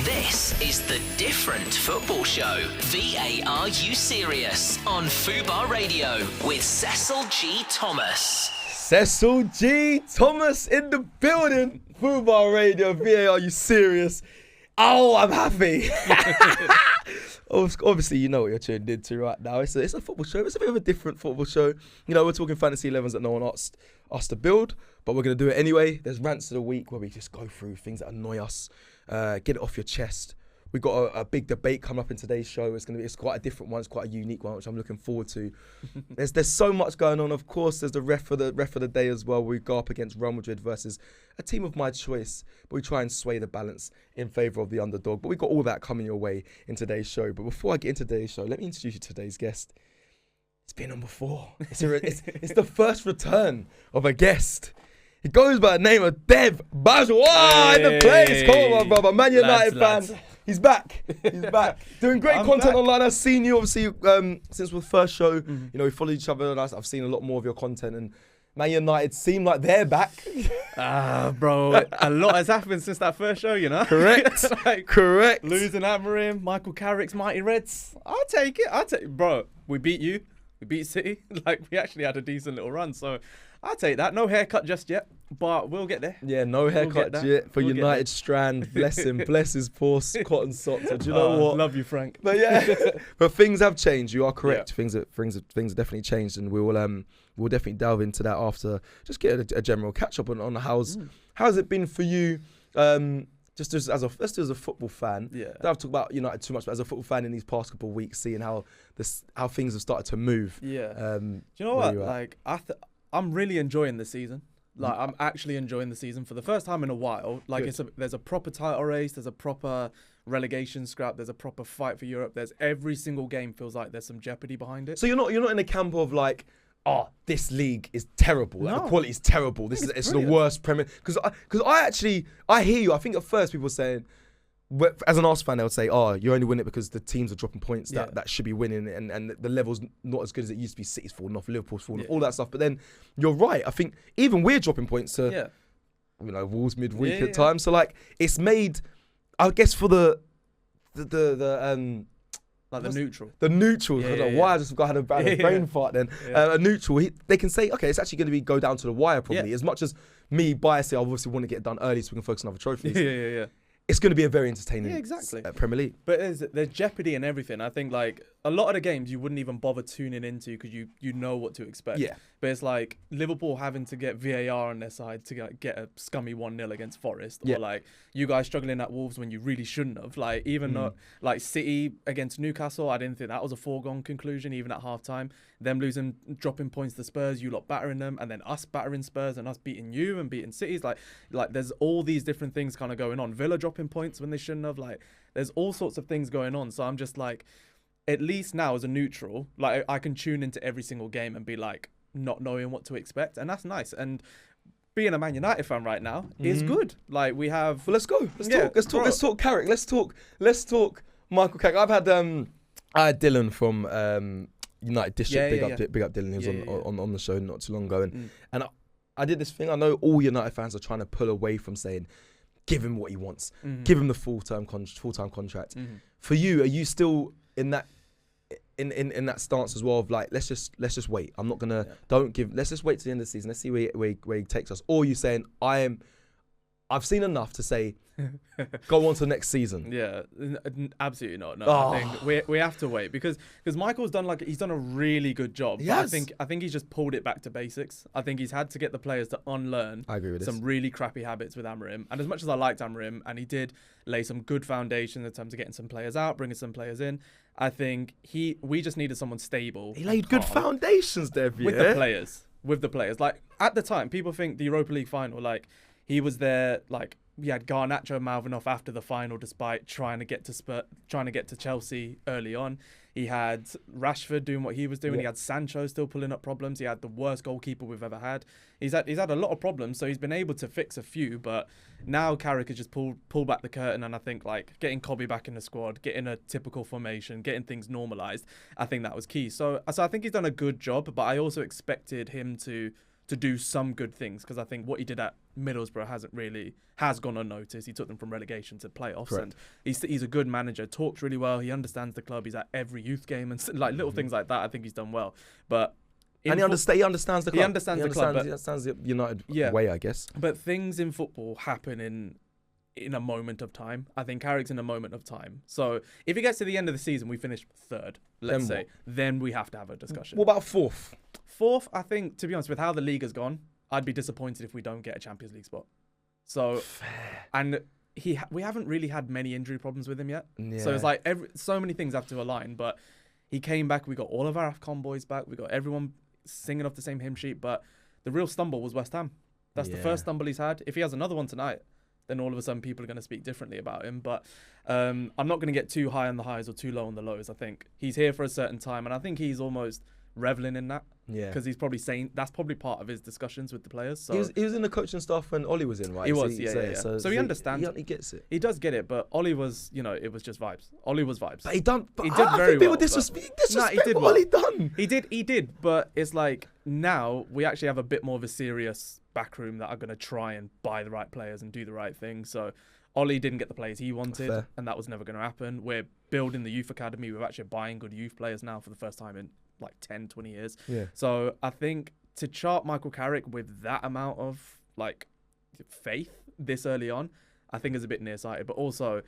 This is the Different Football Show, VAR-U Serious, on FUBAR Radio with Cecil Jee Thomas. Cecil Jee Thomas in the building. FUBAR Radio, VAR-U Serious. Oh, I'm happy. Obviously, you know what you're tuned into right now. It's a football show. It's a bit of a different football show. You know, we're talking fantasy 11s that no one asked us to build, but we're going to do it anyway. There's rants of the week where we just go through things that annoy us, get it off your chest. We've got a big debate coming up in today's show. It's quite a different one. It's quite a unique one, which I'm looking forward to. There's so much going on. Of course, there's the ref of the day as well. We go up against Real Madrid versus a team of my choice, but we try and sway the balance in favour of the underdog. But we've got all that coming your way in today's show. But before I get into today's show, let me introduce you to today's guest. It's been on before. It's the first return of a guest. He goes by the name of Bajwa in the place. Come on, my brother. Man United fan. He's back. He's back. Doing great content online. I've seen you, obviously, since the first show. You know, we followed each other, and I've seen a lot more of your content. And Man United seem like they're back. Bro, a lot has happened since that first show, you know? Correct. Correct. Losing Amorim, Michael Carrick's Mighty Reds. I'll take it. Bro, we beat you. We beat City. We actually had a decent little run. So I'll take that. No haircut just yet, but we'll get there. Yeah, no haircut yet for United Strand. Bless him. Bless his poor cotton socks. Do you know what? Love you, Frank. But yeah, but things have changed. You are correct. Yeah. Things have definitely changed, and we'll definitely delve into that after. Just get a general catch up on how's it been for you. Just as a football fan, yeah. Don't have to talk about United too much, but as a football fan in these past couple of weeks, seeing how things have started to move. Yeah. Do you know what? I'm really enjoying the season. I'm actually enjoying the season for the first time in a while. There's a proper title race. There's a proper relegation scrap. There's a proper fight for Europe. There's every single game feels like there's some jeopardy behind it. So you're not in the camp of this league is terrible. The quality is terrible. It's the worst Premier. Because I hear you. I think at first people were saying, as an Arsenal fan, they would say, you only win it because the teams are dropping points that should be winning, and the level's not as good as it used to be. City's falling off, Liverpool's falling off, all that stuff. But then you're right. I think even we're dropping points to Wolves midweek at times. So it's made, I guess, for the neutral. The neutral. I don't know why I just had a brain fart then. A neutral. They can say, okay, it's actually going to go down to the wire probably. As much as me biasly, I obviously want to get it done early so we can focus on other trophies. Yeah. It's going to be a very entertaining Premier League. But there's jeopardy and everything. I think a lot of the games you wouldn't even bother tuning into because you know what to expect. Yeah. But it's like Liverpool having to get VAR on their side to get a scummy 1-0 against Forest. Or you guys struggling at Wolves when you really shouldn't have. City against Newcastle, I didn't think that was a foregone conclusion even at half-time. Them dropping points to Spurs, you lot battering them, and then us battering Spurs and us beating you and beating Cities. There's all these different things kind of going on. Villa dropping points when they shouldn't have. There's all sorts of things going on. So I'm just at least now as a neutral, I can tune into every single game and be not knowing what to expect, and that's nice. And being a Man United fan right now is good. We have. Well, let's go. Let's talk Carrick. Let's talk Michael Carrick. I had Dylan from United District. Big up Dylan. He was on the show not too long ago, and I did this thing. I know all United fans are trying to pull away from saying, give him what he wants, give him the full-time contract. For you, are you still in that? In that stance as well of let's just wait. I'm not gonna let's just wait to the end of the season. Let's see where he takes us. Or you saying I've seen enough to say go on to the next season. Yeah, absolutely not. No, I think we have to wait because Michael's done he's done a really good job. Yes. I think he's just pulled it back to basics. I think he's had to get the players to unlearn some really crappy habits with Amorim. And as much as I liked Amorim, and he did lay some good foundations in terms of getting some players out, bringing some players in, I think we just needed someone stable. He laid good foundations there with the players. At the time, people think the Europa League final, he was there, we had Garnacho mouthing off after the final despite trying to get to Chelsea early on. He had Rashford doing what he was doing. He had Sancho still pulling up problems. He had the worst goalkeeper we've ever had. He's had a lot of problems, so he's been able to fix a few. But now Carrick has just pulled back the curtain, and I think getting Cobby back in the squad, getting a typical formation, getting things normalised, I think that was key. So I think he's done a good job, but I also expected him to to do some good things, because I think what he did at Middlesbrough has gone unnoticed. He took them from relegation to playoffs. Correct. And he's a good manager, talks really well, he understands the club, he's at every youth game, and like little things like that. I think he's done well. But and he understands the club. He understands the club. He understands the United way, I guess. But things in football happen in a moment of time. I think Carrick's in a moment of time. So if he gets to the end of the season, we finish third, let's say, then we have to have a discussion. What about fourth? Fourth, I think, to be honest, with how the league has gone, I'd be disappointed if we don't get a Champions League spot. So, and we haven't really had many injury problems with him yet. Yeah. So it's like so many things have to align. But he came back. We got all of our AFCON boys back. We got everyone singing off the same hymn sheet. But the real stumble was West Ham. That's the first stumble he's had. If he has another one tonight, then all of a sudden people are going to speak differently about him. But I'm not going to get too high on the highs or too low on the lows. I think he's here for a certain time, and I think he's almost reveling in that. Yeah. Because he's probably saying that's probably part of his discussions with the players. So he was in the coaching staff when Ollie was in, right? He was, yeah. So he understands. He gets it. He does get it, but Ollie was, it was just vibes. Ollie was vibes. But he did very well. People disrespect what Ollie done. He did, but it's like now we actually have a bit more of a serious backroom that are going to try and buy the right players and do the right thing. So Ollie didn't get the players he wanted, and that was never going to happen. We're building the youth academy. We're actually buying good youth players now for the first time in like 10, 20 years. Yeah. So I think to chart Michael Carrick with that amount of like faith this early on, I think is a bit nearsighted. But also,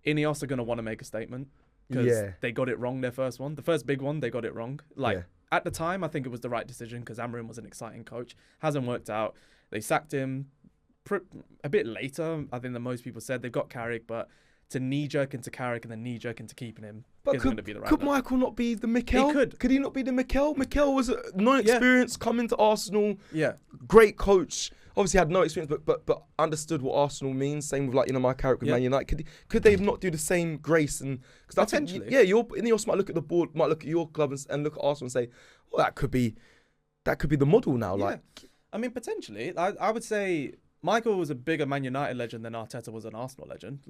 Ineos are going to want to make a statement because they got it wrong their first one. The first big one, they got it wrong. At the time, I think it was the right decision because Amorim was an exciting coach. Hasn't worked out. They sacked him a bit later, I think, than most people said. They've got Carrick, but to knee-jerk into Carrick and then knee-jerk into keeping him isn't going to be the right Could Michael not be the Mikel? He could. Could he not be the Mikel? Mikel was non-experienced, coming to Arsenal. Yeah. Great coach. Obviously had no experience, but understood what Arsenal means. Same with my Carrick with Man United. Could they not do the same grace? And because potentially, Ineos might look at the board, might look at your club and look at Arsenal and say, well, that could be the model now. Yeah. Like, I mean, potentially, I would say Michael was a bigger Man United legend than Arteta was an Arsenal legend.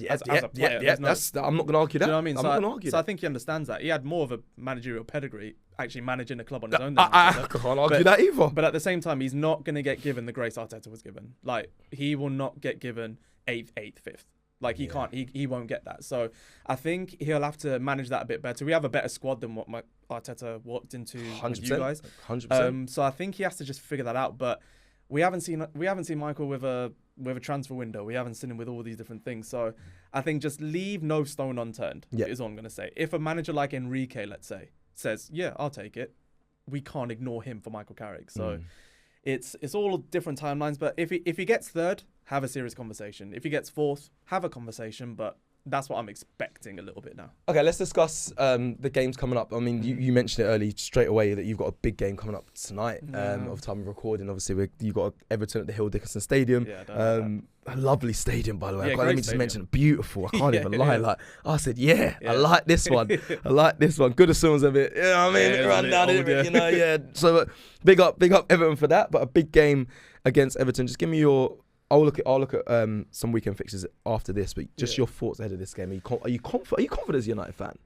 As a player, I'm not going to argue that. Do you know what I mean? I'm not going to argue that. I think he understands that. He had more of a managerial pedigree, actually managing a club on his own. I can't argue that either. But at the same time, he's not going to get given the grace Arteta was given. Like, he will not get given 8th, 5th. Like, he can't. He won't get that. So I think he'll have to manage that a bit better. We have a better squad than what Arteta walked into with you guys. 100%. So I think he has to just figure that out. But we haven't seen Michael with a transfer window. We haven't seen him with all these different things. So I think just leave no stone unturned is all I'm going to say. If a manager like Enrique, let's say, says, yeah, I'll take it, we can't ignore him for Michael Carrick. So it's all different timelines. But if he gets third, have a serious conversation. If he gets fourth, have a conversation. But that's what I'm expecting a little bit now. Okay, let's discuss the games coming up. I mean, you mentioned it early straight away that you've got a big game coming up tonight of time of recording. Obviously, you've got Everton at the Hill Dickinson Stadium. Yeah, a lovely stadium, by the way. Yeah, Let me just mention it. Beautiful. I can't even lie. Like I said, I like this one. I like this one. Good as soon as a bit. You know what I mean? Run down it. So big up Everton for that. But a big game against Everton. Just give me your. I'll look at some weekend fixtures after this, but just your thoughts ahead of this game. Are you confident as a United fan?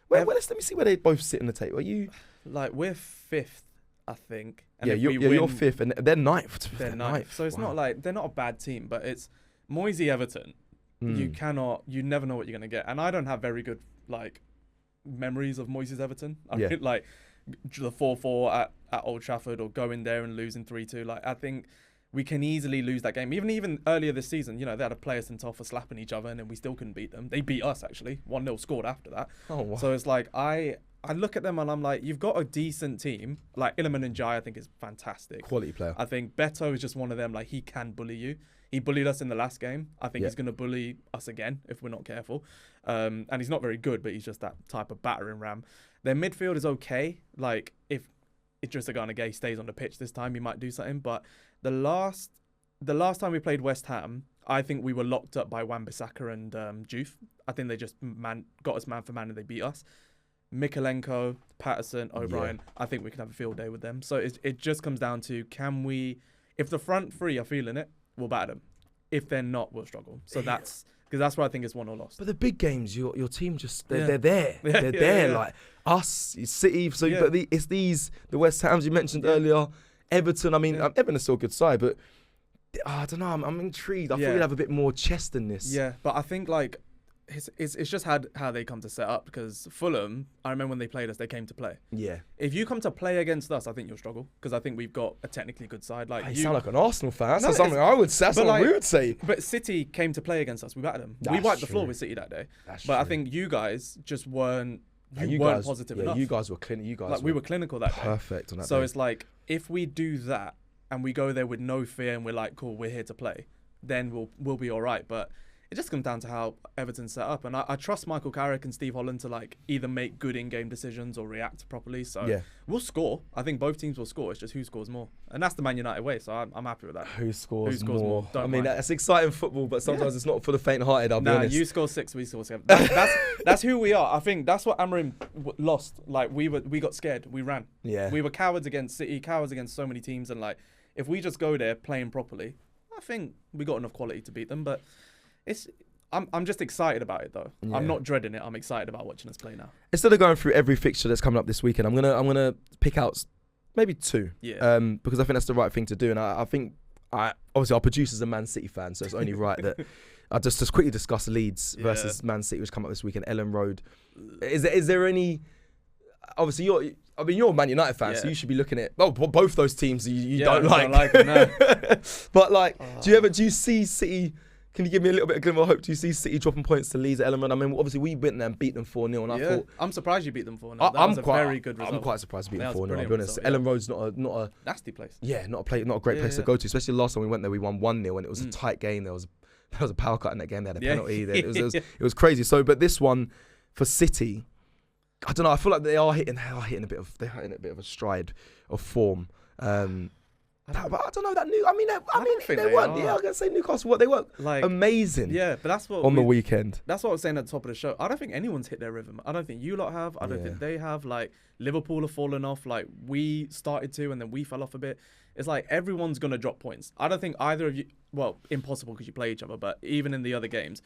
Let me see where they both sit in the table. Are you like we're 5th, I think. And you're 5th, and they're 9th. They're 9th. So it's not like they're not a bad team, but it's Moisey Everton. You never know what you're gonna get. And I don't have very good like memories of Moisey's Everton. I think like the 4-4 at Old Trafford or going there and losing 3-2. Like I think we can easily lose that game. Even earlier this season, they had a player sent off for slapping each other and then we still couldn't beat them. They beat us, actually. 1-0 scored after that. Oh, wow. So it's like, I look at them and I'm like, you've got a decent team. Like, Iliman and Jai, I think, is fantastic. Quality player. I think Beto is just one of them, like, he can bully you. He bullied us in the last game. I think he's going to bully us again if we're not careful. And he's not very good, but he's just that type of battering ram. Their midfield is okay. Like, if Idrissa Gana Gueye stays on the pitch this time, he might do something. But the last time we played West Ham, I think we were locked up by Wan-Bissaka and Juve. I think they just got us man for man and they beat us. Mikalenko, Patterson, O'Brien, I think we can have a field day with them. So it just comes down to, can we, if the front three are feeling it, we'll batter them. If they're not, we'll struggle. So that's where I think it's won or lost. But the big games, your team just they're there. They're there. Like us, City. So but it's the West Hams you mentioned earlier. Everton, I mean, Everton is still a good side, but I don't know. I'm intrigued. I thought we'd have a bit more chest than this. Yeah, but I think like it's just how they come to set up, because Fulham, I remember when they played us, they came to play. Yeah. If you come to play against us, I think you'll struggle, because I think we've got a technically good side. Like You sound like an Arsenal fan. That's something I would say. That's what we would say. But City came to play against us. We battered them. We wiped the floor with City that day. But I think you guys just weren't. You weren't positive enough. You guys were clinical. You guys like we were clinical that perfect on that. So day. it's like, if we do that and we go there with no fear and we're like, cool, we're here to play, then we'll be all right. But it just comes down to how Everton's set up, and I trust Michael Carrick and Steve Holland to like either make good in-game decisions or react properly. So we'll score. I think both teams will score. It's just who scores more, and that's the Man United way. So I'm happy with that. Who scores more? I mean, mind. that's exciting football, but sometimes it's not for the faint-hearted. I'll be honest. You score 6, we score 7. That's who we are. I think that's what Amorim lost. Like we got scared. We ran. Yeah. We were cowards against City, cowards against so many teams, and like if we just go there playing properly, I think we got enough quality to beat them. But I'm just excited about it though. Yeah. I'm not dreading it. I'm excited about watching us play now. Instead of going through every fixture that's coming up this weekend, I'm gonna pick out maybe 2. Yeah. Because I think that's the right thing to do, and I think obviously our producer's a Man City fan, so it's only right that I just quickly discuss Leeds versus Man City, which come up this weekend. Ellen Road. Is there any? Obviously you're a Man United fan, so you should be looking at both those teams you don't like. Don't like them, no. But like, do you see City? Can you give me a little bit of glimmer of hope? Do you see City dropping points to Leeds at Ellen Road? I mean, obviously we went there and beat them 4-0, and I thought I'm surprised you beat them 4-0. That was a very good result. I'm quite surprised to beat them 4-0. I'll be honest. Ellen Road's not a nasty place. Yeah, not a great place to go to. Especially last time we went there, we won 1-0, and it was a tight game. There was a power cut in that game. They had a penalty. It was crazy. So, but this one for City, I don't know. I feel like they are hitting a bit of a stride of form. But I don't know that they weren't. Yeah, I'm gonna say Newcastle. They weren't like amazing. Yeah, but that's what the weekend. That's what I was saying at the top of the show. I don't think anyone's hit their rhythm. I don't think you lot have. I don't think they have. Like Liverpool have fallen off. Like we started to, and then we fell off a bit. It's like everyone's gonna drop points. I don't think either of you. Well, impossible because you play each other. But even in the other games,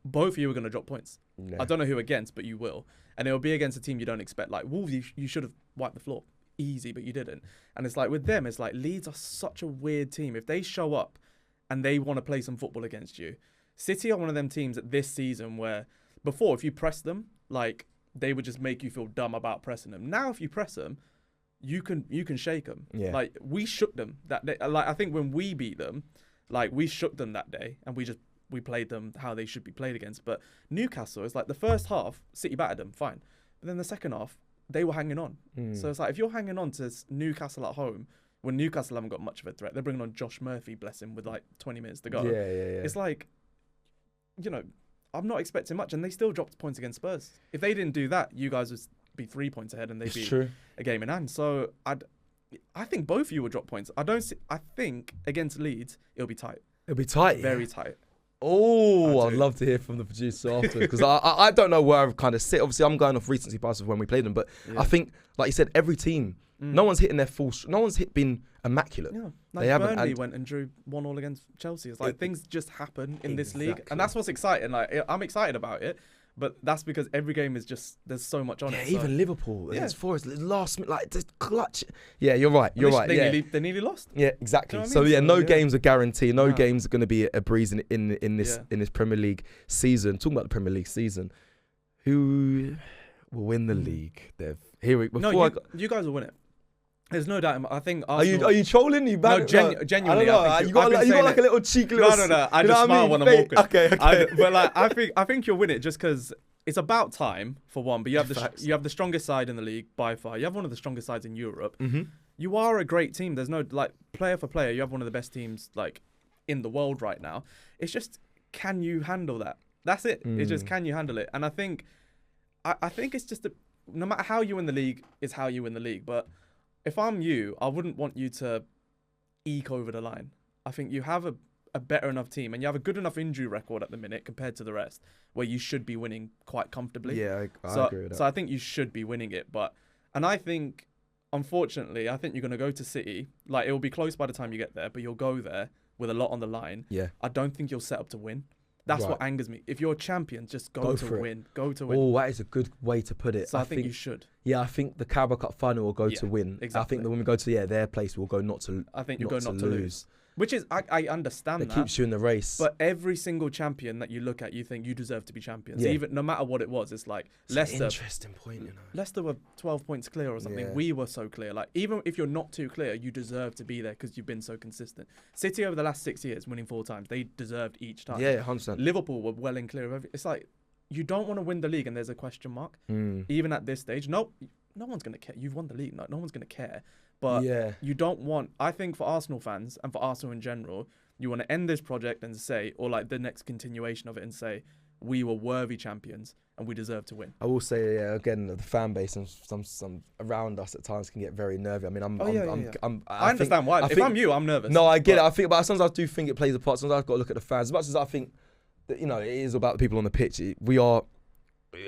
both of you are gonna drop points. Yeah. I don't know who against, but you will, and it will be against a team you don't expect. Like Wolves, you should have wiped the floor. Easy, but you didn't. And it's like with them, it's like Leeds are such a weird team. If they show up and they want to play some football against you, City are one of them teams this season where before, if you press them, like they would just make you feel dumb about pressing them. Now, if you press them, you can shake them. Yeah. Like we shook them that day. Like I think when we beat them, like we shook them that day, and we played them how they should be played against. But Newcastle is like the first half, City battered them, fine, but then the second half, they were hanging on. So it's like, if you're hanging on to Newcastle at home, when Newcastle haven't got much of a threat, they're bringing on Josh Murphy, bless him, with like 20 minutes to go. Yeah. It's like, I'm not expecting much, and they still dropped points against Spurs. If they didn't do that, you guys would be 3 points ahead, and they'd be a game in hand. So I think both of you will drop points. I think against Leeds, it'll be tight. It'll be tight. Very tight. Oh, I'd love to hear from the producer afterwards, because I don't know where I've kind of sit. Obviously, I'm going off recency bias of when we played them, but I think, like you said, every team, no one's hitting their full. No one's been immaculate. Yeah, like Burnley went and drew 1-1 against Chelsea. It's like things just happen in this league, and that's what's exciting. Like I'm excited about it. But that's because every game is just, there's so much on it. Yeah, even Liverpool against Forest, last minute, like, just clutch. Yeah, you're right. They nearly lost. Yeah, exactly. You know what I mean? So, no games are guaranteed. No games are going to be a breeze in this Premier League season. Talking about the Premier League season, who will win the league, Dev? You guys will win it. There's no doubt. I think Arsenal... Are you trolling? You no, genuinely. I think you got like a little cheeky little... No. I just smile when I'm walking. Okay. But like, I think you'll win it just because it's about time, for one. But you have the strongest side in the league by far. You have one of the strongest sides in Europe. Mm-hmm. You are a great team. There's no, like, player for player, you have one of the best teams, like, in the world right now. It's just, can you handle that? That's it. It's just, can you handle it? And I think it's just no matter how you win the league is how you win the league. But if I'm you, I wouldn't want you to eke over the line. I think you have a better enough team, and you have a good enough injury record at the minute compared to the rest, where you should be winning quite comfortably. Yeah, I agree with that. So I think you should be winning it. And I think, unfortunately, I think you're going to go to City. Like, it will be close by the time you get there, but you'll go there with a lot on the line. Yeah. I don't think you'll set up to win. That's what angers me. If you're champions, just go to win. Go to win. Oh, that is a good way to put it. So I think you should. Yeah, I think the Carabao Cup final will go to win. Exactly. I think that when we go to their place, we'll go not to. I think you go not to lose. Which is, I understand that. It keeps you in the race. But every single champion that you look at, you think you deserve to be champions. Yeah. Even no matter what it was, it's like Leicester. An interesting point, you know. Leicester were 12 points clear or something. Yeah. We were so clear. Like, even if you're not too clear, you deserve to be there because you've been so consistent. City over the last 6 years, winning 4 times, they deserved each time. Yeah, 100%. Liverpool were well and clear of everything. It's like, you don't want to win the league and there's a question mark. Even at this stage. No one's going to care. You've won the league. No one's going to care. But you don't want, I think for Arsenal fans and for Arsenal in general, you want to end this project and say, or like the next continuation of it and say, we were worthy champions and we deserve to win. I will say, again, the fan base and some around us at times can get very nervy. I mean, I understand why. If I'm you, I'm nervous. No, I get it. But sometimes I do think it plays a part. Sometimes I've got to look at the fans. As much as I think that, you know, it is about the people on the pitch. We are.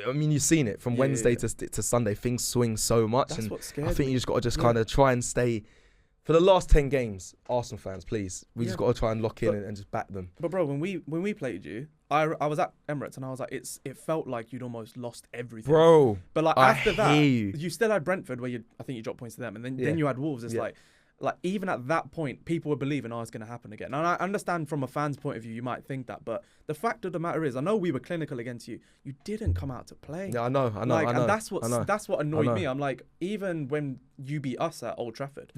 I mean, you've seen it from Wednesday to Sunday. Things swing so much. That's what scares me. I think me. You just got to kind of try and stay. For the last 10 games, Arsenal fans, please, we just got to try and lock in and just back them. But bro, when we played you, I was at Emirates and I was like, it felt like you'd almost lost everything, bro. But like after that, you still had Brentford where I think you dropped points to them, and then you had Wolves. It's like even at that point, people were believing, it's going to happen again. And I understand from a fan's point of view, you might think that, but the fact of the matter is, I know we were clinical against you. You didn't come out to play. Yeah, I know. And that's what annoyed me. I'm like, even when you beat us at Old Trafford,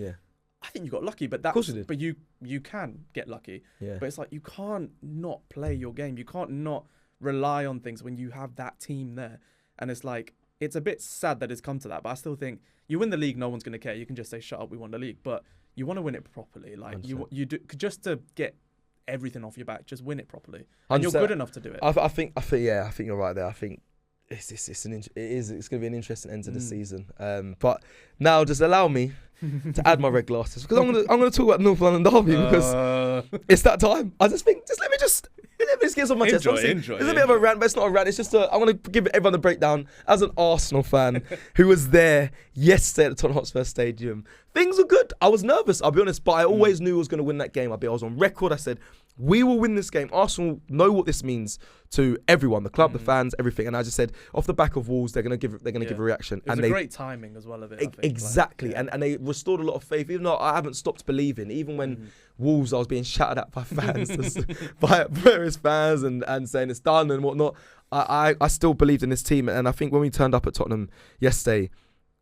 I think you got lucky, but of course you did. But you can get lucky. Yeah. But it's like you can't not play your game. You can't not rely on things when you have that team there. And it's like, it's a bit sad that it's come to that. But I still think you win the league, no one's going to care. You can just say, shut up, we won the league. But you want to win it properly. Like you do, just to get everything off your back, just win it properly. And you're good enough to do it. I think you're right there. I think it's going to be an interesting end to the season. But now just allow me to add my red glasses because I'm gonna talk about North London Derby because it's that time. I just think let me just get some of my chest. It's a bit of a rant, but it's not a rant. It's just I want to give everyone a breakdown as an Arsenal fan who was there yesterday at the Tottenham Hotspur Stadium. Things were good. I was nervous, I'll be honest, but I always knew I was going to win that game. I was on record. I said, we will win this game. Arsenal know what this means to everyone, the club, the fans, everything. And I just said, off the back of Wolves, they're going to give a reaction. It was great timing as well of it. Exactly. And they restored a lot of faith, even though I haven't stopped believing. Even when Wolves, I was being shouted at by fans, by various fans and saying it's done and whatnot. I still believed in this team. And I think when we turned up at Tottenham yesterday,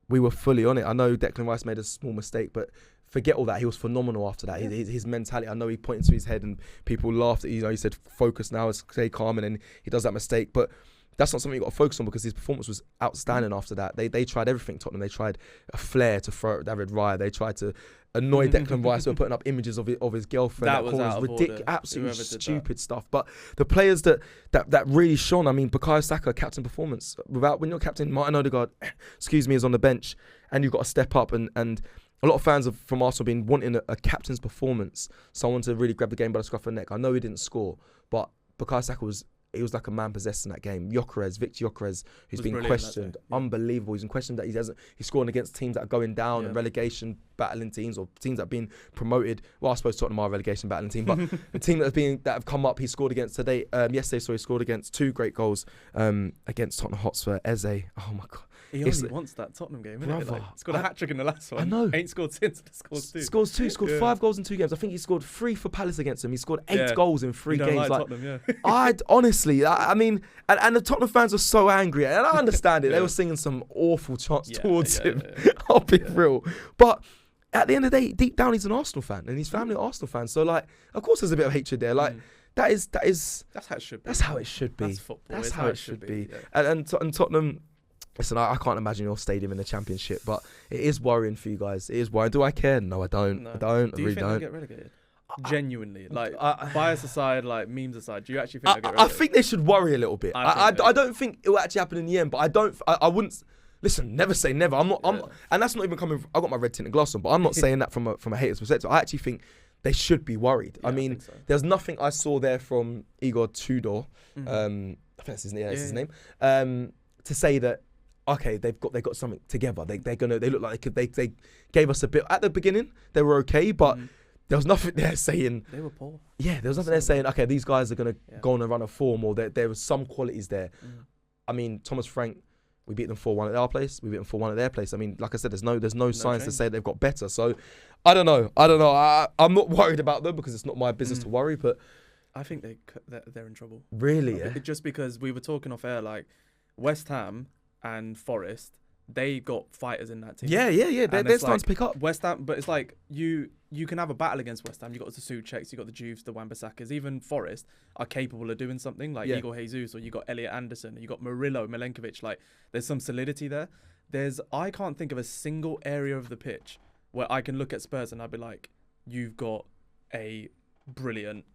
we were fully on it. I know Declan Rice made a small mistake, but forget all that. He was phenomenal after that. His mentality, I know he pointed to his head and people laughed at, he said, focus now, stay calm, and then he does that mistake. But that's not something you've got to focus on because his performance was outstanding after that. They tried everything, Tottenham. They tried a flare to throw at David Raya. They tried to annoy Declan Rice by putting up images of his girlfriend. That was ridiculous, absolutely stupid stuff. But the players that really shone, I mean, Bukayo Saka, captain performance. When you're captain, Martin Odegaard, is on the bench and you've got to step up and a lot of fans from Arsenal have been wanting a captain's performance, someone to really grab the game by the scruff of the neck. I know he didn't score, but Bukayo Saka was like a man possessed in that game. Victor Gyökeres, who's been questioned, unbelievable. He's been questioned that he's scoring against teams that are going down and relegation battling teams or teams that have been promoted. Well, I suppose Tottenham are a relegation battling team, but the team that have come up, he scored against today. Yesterday, he scored against 2 great goals against Tottenham Hotspur. Eze, oh my God. He only wants that Tottenham game, isn't it? Scored a hat-trick in the last one. I know. Ain't scored since, but scores 2. Scores 2, scored 5 goals in 2 games. I think he scored 3 for Palace against them. He scored 8 goals in 3 games. Like Tottenham, honestly, I mean, and the Tottenham fans were so angry, and I understand it. They were singing some awful chants towards him. I'll be real. But at the end of the day, deep down, he's an Arsenal fan, and his family are Arsenal fans. So, like, of course there's a bit of hatred there. Like, that's how it should be. That's how it should be. That's football. That's how it should be. And Tottenham... Listen, I can't imagine your stadium in the Championship, but it is worrying for you guys. It is worrying. Do I care? No, I don't. No. I don't. Do you think they'll get relegated? Genuinely, bias aside, memes aside, do you actually think they'll get relegated? I think they should worry a little bit. I don't think it will actually happen in the end, but I wouldn't. Listen, never say never. I'm not, and that's not even coming. I got my red tinted glass on, but I'm not saying that from a hater's perspective. I actually think they should be worried. I mean, there's nothing I saw there from Igor Tudor. I think that's his name. To say that. Okay, they've got something together. They look like they gave us a bit at the beginning. They were okay, but there was nothing there saying They were poor. Yeah, there was nothing there saying, okay, these guys are gonna go on a run of form, or there was some qualities there. I mean, Thomas Frank, we beat them 4-1 at our place. We beat them 4-1 at their place. I mean, like I said, there's no signs to say they've got better. So, I don't know. I'm not worried about them because it's not my business to worry. But I think they're in trouble. Really, yeah. Just because we were talking off air, like West Ham and Forest, they got fighters in that team. Yeah. They're starting to pick up. West Ham, but it's like you can have a battle against West Ham. You got the Součeks, you got the Juves, the Wan-Bissakas. Even Forest are capable of doing something, like Igor Jesus, or you got Elliot Anderson, or you got Murillo, Milenkovic. Like there's some solidity there. I can't think of a single area of the pitch where I can look at Spurs and I'd be like, you've got a brilliant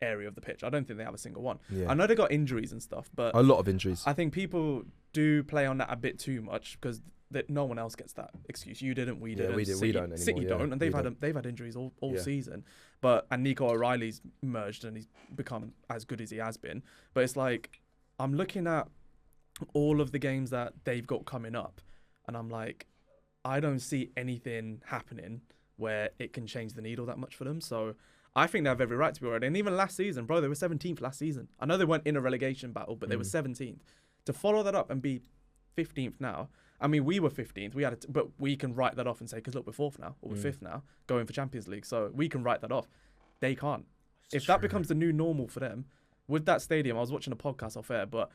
area of the pitch. I don't think they have a single one. I know they got injuries and stuff, but a lot of injuries. I think people do play on that a bit too much because no one else gets that excuse. You didn't, we didn't. We don't anymore. City don't, and they've had injuries all season. And Nico O'Reilly's merged and he's become as good as he has been. But it's like I'm looking at all of the games that they've got coming up, and I'm like, I don't see anything happening where it can change the needle that much for them. So I think they have every right to be already. And even last season, bro, they were 17th last season. I know they weren't in a relegation battle, but they were 17th. To follow that up and be 15th now, I mean, we were 15th. But we can write that off and say, because look, we're 4th now, or we're 5th now, going for Champions League. So we can write that off. They can't. If that becomes the new normal for them, with that stadium, I was watching a podcast off air, but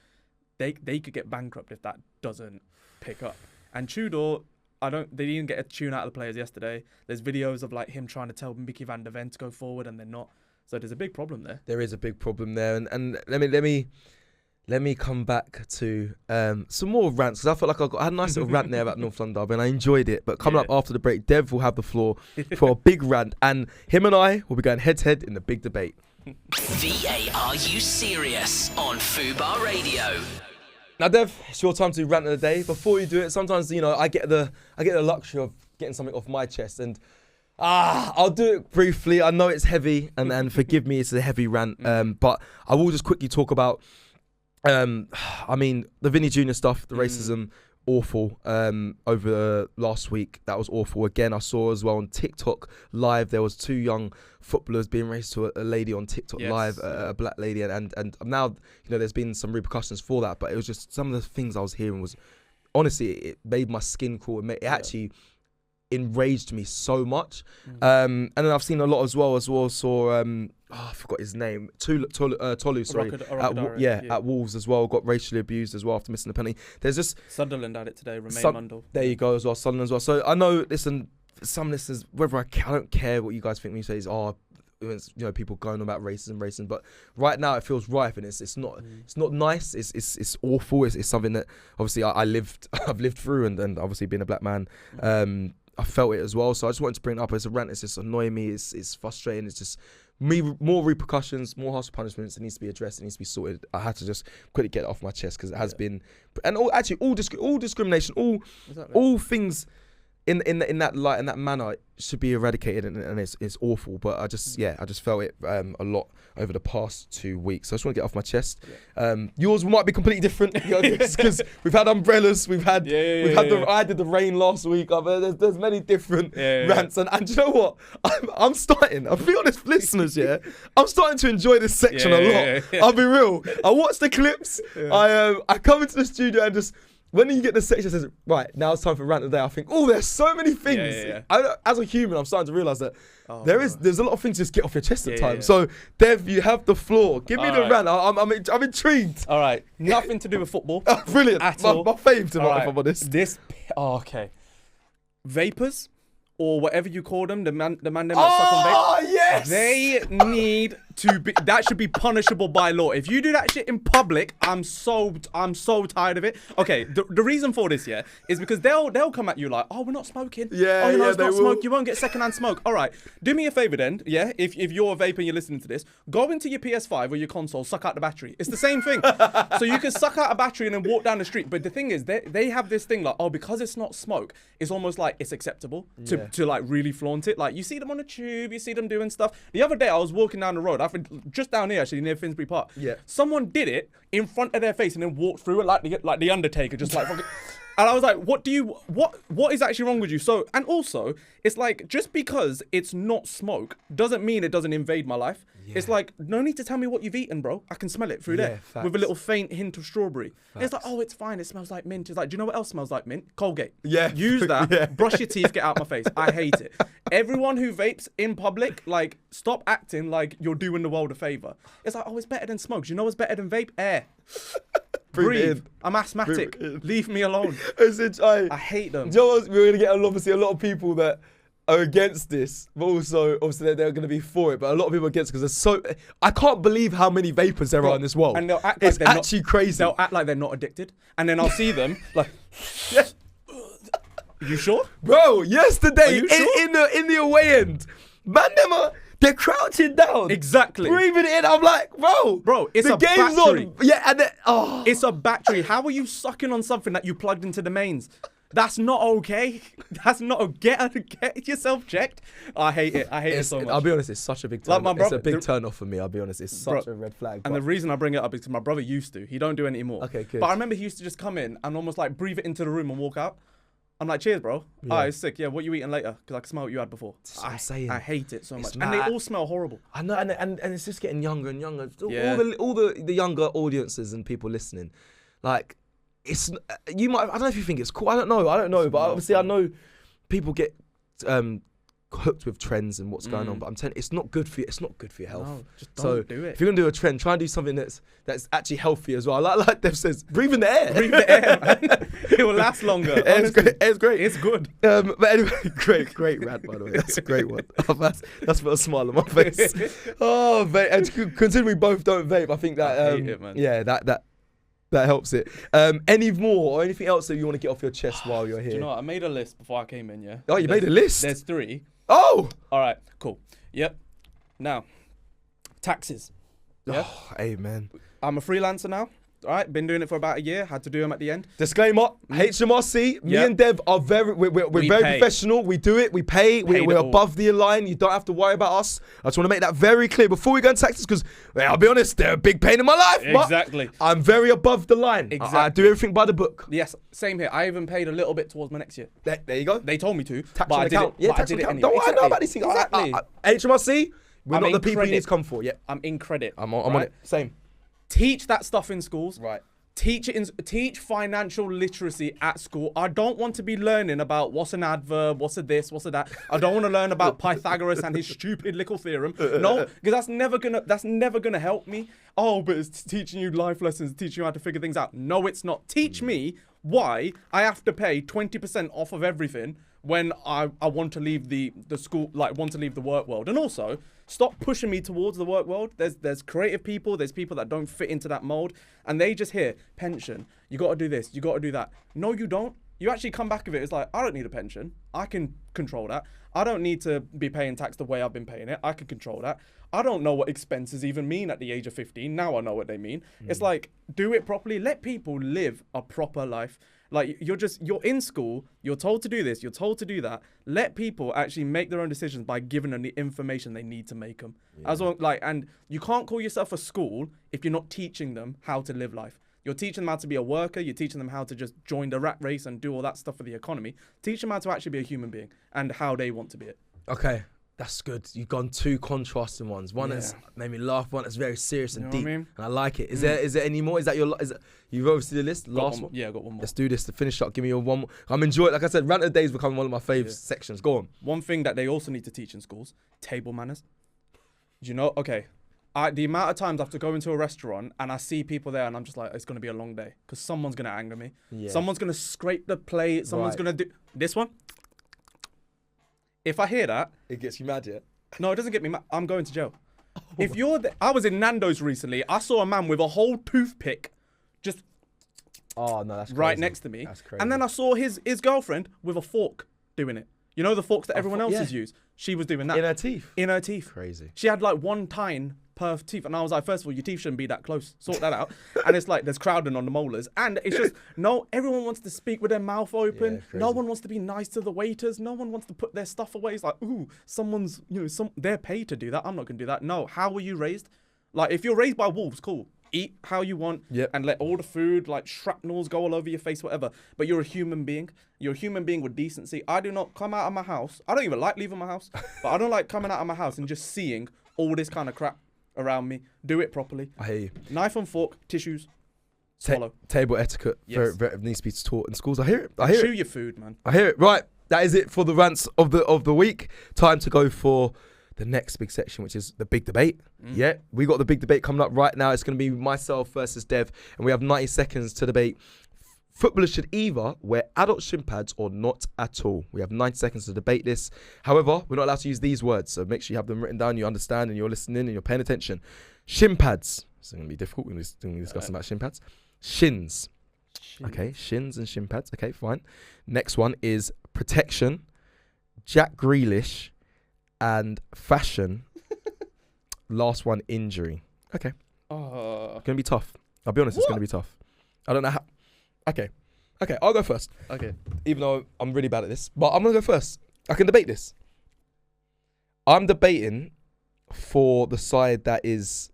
they could get bankrupt if that doesn't pick up. And Tudor, they didn't get a tune out of the players yesterday. There's videos of like him trying to tell Mickey van der Ven to go forward, and they're not. So there's a big problem there. There is a big problem there, and let me come back to some more rants, because I felt like I had a nice little rant there about North London Derby, and I enjoyed it. But coming up after the break, Dev will have the floor for a big rant, and him and I will be going head to head in the big debate. VAR-U serious on FUBAR Radio. Now, Dev, it's your time to rant of the day. Before you do it, sometimes I get the luxury of getting something off my chest, and I'll do it briefly. I know it's heavy, and forgive me, it's a heavy rant. But I will just quickly talk about. I mean, the Vinny Jr. stuff, the racism, awful. Over last week, that was awful. Again, I saw as well on TikTok live, there was 2 young footballers being racist to a lady on TikTok live, a black lady, and now there's been some repercussions for that. But it was just some of the things I was hearing was, honestly, it made my skin crawl. It actually enraged me so much. And then I've seen a lot as well. Saw I forgot his name. Tolu, sorry. At Wolves as well. Got racially abused as well after missing the penalty. There's just Sunderland had it today. Remain Mundell. There you go as well. Sunderland as well. So I know. Listen, some listeners, whether I don't care what you guys think when you say is people going on about racism, but right now it feels rife, and it's not nice. It's awful. It's something that obviously I've lived through, and obviously being a black man. I felt it as well, so I just wanted to bring it up as a rant. It's just annoying me. It's frustrating. It's just more repercussions, more harsh punishments. It needs to be addressed. It needs to be sorted. I had to just quickly get it off my chest because it has been, and all discrimination, all things in that light, in that manner, should be eradicated, and it's awful. But I just felt it a lot over the past 2 weeks. So I just want to get off my chest. Yours might be completely different because we've had umbrellas, I did the rain last week. There's many different rants, and do you know what? I'm starting. I'll be honest, listeners. I'm starting to enjoy this section a lot. I'll be real. I watch the clips. I come into the studio and just. When you get the section that says, right, now it's time for rant of the day, I think, there's so many things. As a human, I'm starting to realise that there's a lot of things to just get off your chest at times. So, Dev, you have the floor. Give me the rant. I'm intrigued. All right. Nothing to do with football. Brilliant. At all. My fave tonight, if I'm honest. Okay. Vapors, or whatever you call them, the man that suck on vape. Yes! They need to be, that should be punishable by law. If you do that shit in public, I'm so tired of it. Okay, the reason for this, is because they'll come at you like, we're not smoking. It's not smoke. You won't get secondhand smoke. All right, do me a favor then, if you're a vape and you're listening to this, go into your PS5 or your console, suck out the battery. It's the same thing. So you can suck out a battery and then walk down the street. But the thing is, they have this thing like, because it's not smoke, it's almost like it's acceptable to like really flaunt it. Like you see them on the tube, you see them doing stuff. The other day I was walking down the road, just down here actually near Finsbury Park. Someone did it in front of their face and then walked through it like the Undertaker, just like fucking. And I was like, what is actually wrong with you? So, and also, it's like, just because it's not smoke doesn't mean it doesn't invade my life. Yeah. It's like, no need to tell me what you've eaten, bro. I can smell it through there with a little faint hint of strawberry. It's like, oh, it's fine. It smells like mint. It's like, do you know what else smells like mint? Colgate. Yeah. Use that. Brush your teeth. Get out my face. I hate it. Everyone who vapes in public, like, stop acting like you're doing the world a favor. It's like, oh, it's better than smoke. Do you know what's better than vape? Air. Breathe. I'm asthmatic. Leave me alone. I hate them. Do you know what? We're going to get obviously a lot of people that are against this, but also obviously they're going to be for it. But a lot of people are against it because there's so. I can't believe how many vapors there are in this world. And they'll act like it's they're actually crazy. They'll act like they're not addicted, and then I'll see them like. You sure, bro? Yesterday sure? in the away end, man, they're crouching down. Exactly. Breathing in. I'm like, bro, it's the a game's battery. on. Yeah, and it's a battery. How are you sucking on something that you plugged into the mains? That's not okay. That's not get yourself checked. I hate it. I hate it so much. I'll be honest, it's such a big turn. It's a big turn off for me. I'll be honest, it's such a red flag. And the reason I bring it up is because my brother used to. He don't do it anymore. Okay, good. But I remember he used to just come in and almost like breathe it into the room and walk out. I'm like, cheers, bro. Yeah. It's sick. Yeah, what you eating later? Because I can smell what you had before. I'm saying. I hate it so much. Mad. And they all smell horrible. I know, and it's just getting younger and younger. Yeah. All the younger audiences and people listening, like, it's you might. I don't know if you think it's cool. I don't know. But obviously, I know people get hooked with trends and what's going on. But I'm telling you, it's not good for you. It's not good for your health. No, just don't do it. If you're gonna do a trend, try and do something that's actually healthy as well. Like Dev says, breathe in the air. Breathe the air, man. It will last longer. Air's great. It's good. But anyway, great rant, by the way. That's a great one. That's put a smile on my face. Oh, mate. And considering we both don't vape, I think that I hate it, man. Yeah, that helps it. Any more or anything else that you want to get off your chest while you're here? Do you know what? I made a list before I came in, yeah? Oh, you made a list? There's 3. Oh! All right, cool. Yep. Now, taxes. Yeah? Oh, amen. I'm a freelancer now. All right, been doing it for about a year. Had to do them at the end. Disclaimer: HMRC. Me and Dev are we're very professional. We do it. We pay. We're above the line. You don't have to worry about us. I just want to make that very clear before we go into taxes, because I'll be honest, they're a big pain in my life. Exactly. But I'm very above the line. Exactly. I do everything by the book. Yes, same here. I even paid a little bit towards my next year. There you go. They told me to. Tax on account. Yeah, tax on account. Anyway. Don't worry, I know about these things. Exactly. HMRC. We're not the people you need to come for. Yeah. I'm in credit. I'm on it. Same. Teach that stuff in schools. Right. Teach financial literacy at school. I don't want to be learning about what's an adverb, what's a this, what's a that. I don't want to learn about Pythagoras and his stupid little theorem. No, because that's never gonna help me. Oh, but it's teaching you life lessons, teaching you how to figure things out. No, it's not. Teach me why I have to pay 20% off of everything when I want to leave the school, like want to leave the work world. And also, stop pushing me towards the work world. There's creative people, there's people that don't fit into that mold, and they just hear pension. You got to do this, you got to do that. No, you don't. You actually come back of it. It's like, I don't need a pension. I can control that. I don't need to be paying tax the way I've been paying it. I can control that. I don't know what expenses even mean at the age of 15. Now I know what they mean. It's like, do it properly. Let people live a proper life. Like, you're in school, you're told to do this, you're told to do that. Let people actually make their own decisions by giving them the information they need to make them. Yeah. As well, like, and you can't call yourself a school if you're not teaching them how to live life. You're teaching them how to be a worker, you're teaching them how to just join the rat race and do all that stuff for the economy. Teach them how to actually be a human being and how they want to be it. Okay. That's good. You've gone 2 contrasting ones. One that's made me laugh. One that's very serious and deep. And I like it. Is there any more? Is that you've obviously the list? Last one? Yeah, I got one more. Let's do this to finish up. Give me your one more. I'm enjoying it. Like I said, Rant of the Day is becoming one of my favourite sections. Go on. One thing that they also need to teach in schools, table manners. Do you know? Okay. The amount of times I have to go into a restaurant and I see people there and I'm just like, it's going to be a long day because someone's going to anger me. Yeah. Someone's going to scrape the plate. Someone's going to do this one. If I hear that. It gets you mad, yeah? No, it doesn't get me mad. I'm going to jail. If you're I was in Nando's recently. I saw a man with a whole toothpick just that's right next to me. That's crazy. And then I saw his girlfriend with a fork doing it. You know the forks that everyone else has used? She was doing that. In her teeth? In her teeth. Crazy. She had like one tine per teeth. And I was like, first of all, your teeth shouldn't be that close. Sort that out. And it's like, there's crowding on the molars. And it's just, no, everyone wants to speak with their mouth open. Yeah, no one wants to be nice to the waiters. No one wants to put their stuff away. It's like, ooh, someone's, they're paid to do that. I'm not going to do that. No, how were you raised? Like, if you're raised by wolves, cool. eat how you want Yep. and let all the food, like shrapnels, go all over your face, whatever. But you're a human being. You're a human being with decency. I do not come out of my house. I don't even like leaving my house, but I don't like coming out of my house and just seeing all this kind of crap around me. Do it properly. I hear you. Knife and fork, tissues, swallow. Table etiquette Yes. very needs to be taught in schools. I hear it. I hear Chew it. your food, man. I hear it. Right. That is it for the rants of the week. Time to go for the next big section, which is the big debate. Yeah, we got the big debate coming up right now. It's going to be myself versus Dev, and we have 90 seconds to debate. Footballers should either wear adult shin pads or not at all. We have 90 seconds to debate this. However, we're not allowed to use these words, so make sure you have them written down, you understand, and you're listening, and you're paying attention. Shin pads. It's going to be difficult. We're going to be discussing about shin pads. Shins. Okay, shins and shin pads. Okay, fine. Next one is protection, Jack Grealish, and fashion. Last one, injury. Okay. Gonna be tough. I'll be honest, it's gonna be tough. I don't know how. Okay, I'll go first. Okay. Even though I'm really bad at this, but I'm gonna go first. I can debate this. I'm debating for the side that is,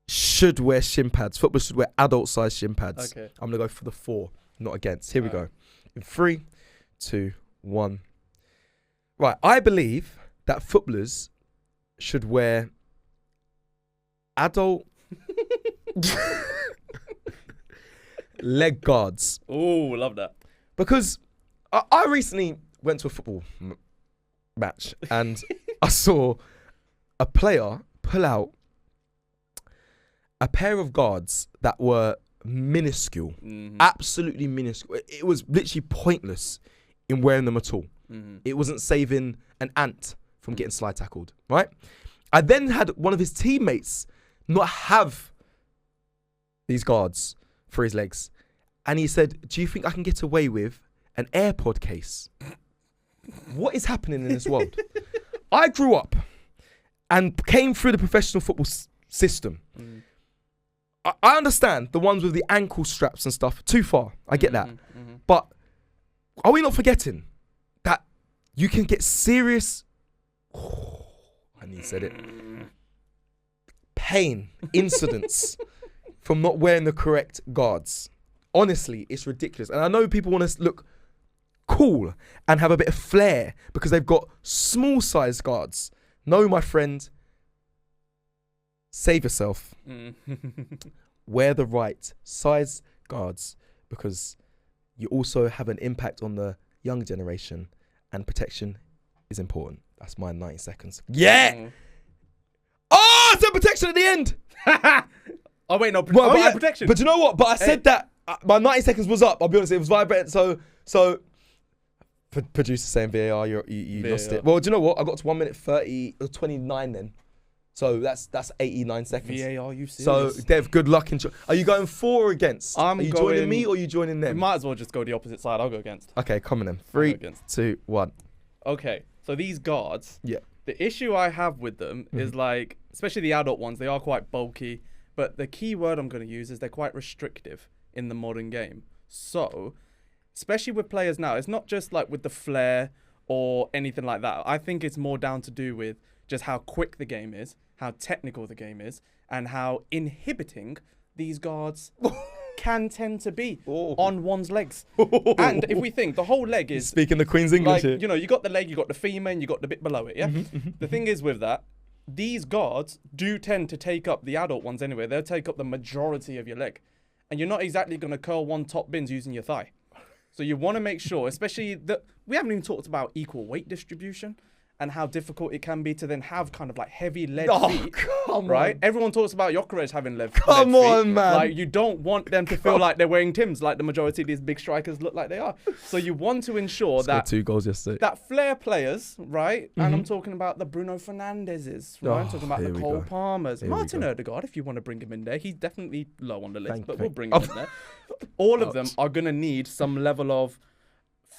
should wear shin pads. Football should wear adult size shin pads. Okay. I'm gonna go for the 4, not against. Here we go. In 3, 2, 1. Right, I believe that footballers should wear adult leg guards. Oh, love that. Because I recently went to a football match and I saw a player pull out a pair of guards that were minuscule, absolutely minuscule. It was literally pointless in wearing them at all. It wasn't saving an ant from getting slide tackled, right? I then had one of his teammates not have these guards for his legs. And he said, do you think I can get away with an AirPod case? What is happening in this world? I grew up and came through the professional football system. I understand the ones with the ankle straps and stuff. Too far. I get that. But are we not forgetting that you can get serious... I need to say it. Pain, incidents from not wearing the correct guards. Honestly, it's ridiculous. And I know people want to look cool and have a bit of flair because they've got small size guards. No, my friend, save yourself. Wear the right size guards because you also have an impact on the younger generation and protection is important. That's my 90 seconds. Yeah! Oh, it's a protection at the end! Oh, wait, no. Protection. But you know what? But I said that my 90 seconds was up. I'll be honest, it was vibrating. So producer saying VAR, you lost it. Well, do you know what? I got to 1 minute 30, or 29 then. So that's 89 seconds. VAR, you serious? So, Dev, good luck. Are you going for or against? Are you joining me or are you joining them? We might as well just go the opposite side. I'll go against. Okay, come on then. 3, 2, 1. Okay, so these guards, Yeah. the issue I have with them is like, especially the adult ones, they are quite bulky. But the key word I'm going to use is they're quite restrictive in the modern game. So, especially with players now, it's not just like with the flair or anything like that. I think it's more down to do with just how quick the game is, how technical the game is, and how inhibiting these guards can tend to be on one's legs. And if we think the whole leg is... Speaking the Queen's English here. You know, you got the leg, you got the femur, and you got the bit below it, yeah? The thing is with that, these guards do tend to take up, the adult ones anyway, they'll take up the majority of your leg. And you're not exactly going to curl one top bins using your thigh. So you want to make sure, especially that we haven't even talked about equal weight distribution and how difficult it can be to then have kind of like heavy lead feet. Come right? on. Everyone talks about Gyökeres having lead Come feet. on, man. Like, you don't want them to feel like they're wearing Timbs like the majority of these big strikers look like they are. So you want to ensure Scored that 2 goals yesterday. that flair players, right? And I'm talking about the Bruno Fernandezes, right? I'm talking about the Cole Palmers. Martin Odegaard, if you want to bring him in there. He's definitely low on the list, but we'll bring him in there. All of them are going to need some level of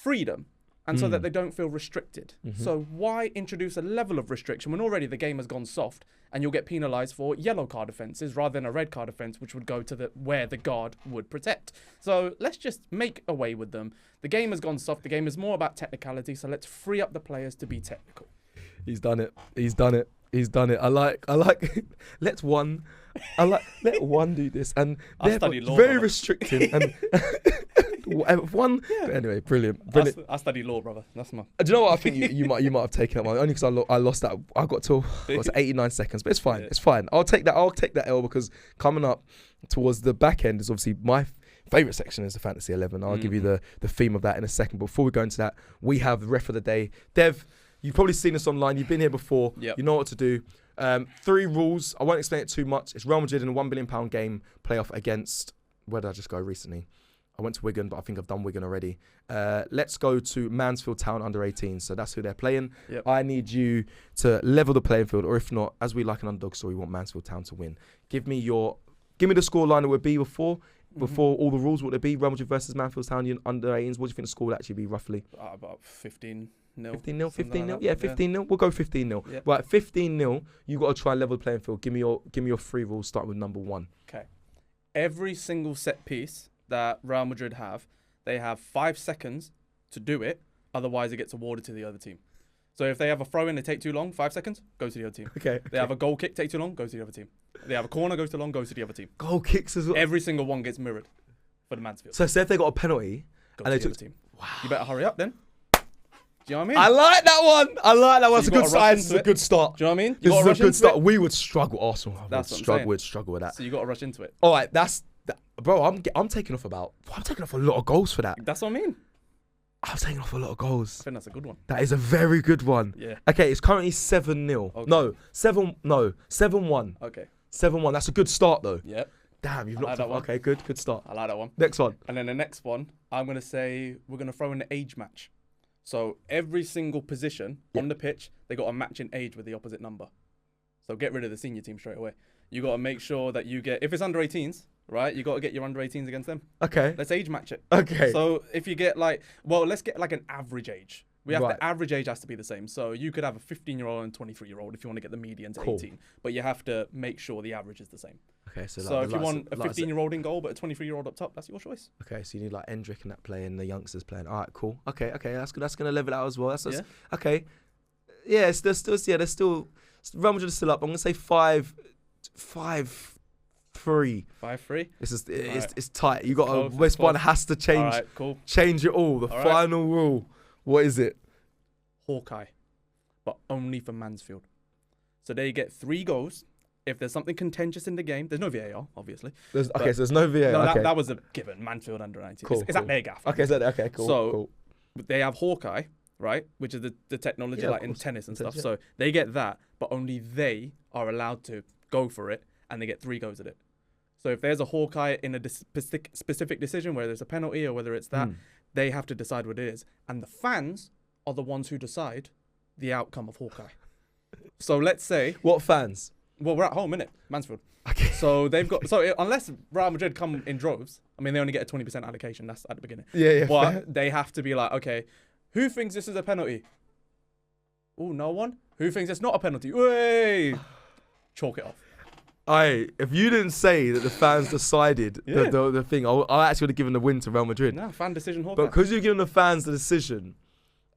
freedom. And so that they don't feel restricted. So why introduce a level of restriction when already the game has gone soft and you'll get penalised for yellow card offences rather than a red card offence, which would go to where the guard would protect. So let's just make away with them. The game has gone soft. The game is more about technicality. So let's free up the players to be technical. He's done it. He's done it. He's done it. I like. let one do this, and I study law, very brother. restricting. And one. Yeah. But anyway, brilliant. I study law, brother. That's my. Do you know what? I think you might have taken that one only because I lost that. I got to 89 seconds, but it's fine. Yeah. It's fine. I'll take that L because coming up towards the back end is obviously my favourite section is the Fantasy 11. I'll give you the theme of that in a second. Before we go into that, we have the ref of the day. Dev, you've probably seen us online. You've been here before. Yep. You know what to do. 3 rules. I won't explain it too much. It's Real Madrid in a £1 billion game playoff against. Where did I just go recently? I went to Wigan, but I think I've done Wigan already. Let's go to Mansfield Town under 18. So that's who they're playing. Yep. I need you to level the playing field, or if not, as we like an underdog story, we want Mansfield Town to win. Give me the score line it would be before all the rules. What would it be? Real Madrid versus Mansfield Town under 18s. What do you think the score would actually be roughly? About 15-0. 15-0, 15-0. Like Yeah, 15-0. We'll go 15-0. Yep. Right, 15-0. You got to try and level the playing field. Give me your 3 rules. Starting with number 1. Okay. Every single set piece that Real Madrid have, they have 5 seconds to do it. Otherwise, it gets awarded to the other team. So if they have a throw in, they take too long, 5 seconds, goes to the other team. Okay. They have a goal kick, take too long, goes to the other team. They have a corner, goes too long, goes to the other team. Goal kicks as well. Every single one gets mirrored for the Mansfield. So say if they got a penalty Goes and to they the took. other team. Wow. You better hurry up then. Do you know what I mean? I like that one. It's a you good gotta rush sign. It's into a it. good start. Do you know what I mean? This is a good start. It. We would struggle. Arsenal. That's what I'm saying. We'd struggle with that. So you got to rush into it. All right, bro. I'm taking off a lot of goals for that. That's what I mean. I'm taking off a lot of goals. I think that's a good one. That is a very good one. Yeah. Okay, it's currently 7-0. Okay. No, 7-1. Okay. 7-1. That's a good start though. Yep. Damn, you've I knocked like that off. one. Okay, good start. I like that one. Next one. And then the next one, I'm going to say we're going to throw in the age match. So every single position on the pitch, they got a match in age with the opposite number. So get rid of the senior team straight away. You got to make sure that you get, if it's under 18s, right, you got to get your under 18s against them. Okay. Let's age match it. Okay. So if you get let's get like an average age. We have Right. the average age has to be the same. So you could have a 15-year-old and 23-year-old if you want to get the median to Cool. 18. But you have to make sure the average is the same. Okay, So if you want a 15-year-old in goal but a 23-year-old up top, that's your choice. Okay, so you need like Endrick and that playing, the youngsters playing. All right, cool. Okay, that's good. That's gonna level out as well. That's Yeah. okay. Yeah, they're still. Real Madrid is still up. I'm gonna say 5-3. 5-3. It's tight. You got Close, to. West One close. has to change. All right, cool. Change it all. The All right. final rule. What is it? Hawkeye, but only for Mansfield. So they get 3 goals. If there's something contentious in the game, there's no VAR, obviously. So there's no VAR. No, okay. that was a given. Mansfield under 19. Cool, It's cool. at their gaff. Okay, cool. So cool. they have Hawkeye, right? Which is the technology Yeah, of like in course. tennis and stuff. Yeah. So they get that, but only they are allowed to go for it, and they get 3 goes at it. So if there's a Hawkeye in a specific decision, whether it's a penalty or whether it's that, they have to decide what it is. And the fans are the ones who decide the outcome of Hawkeye. So let's say, What fans? well, we're at home, innit? Mansfield. Okay. So they've got, unless Real Madrid come in droves, I mean, they only get a 20% allocation. That's at the beginning. Yeah. But fair. they have to be like, okay, who thinks this is a penalty? Oh, no one? Who thinks it's not a penalty? Way! Chalk it off. If you didn't say that the fans decided Yeah. the thing, I actually would have given the win to Real Madrid. No, fan decision, Hawkeye. But because you're giving the fans the decision,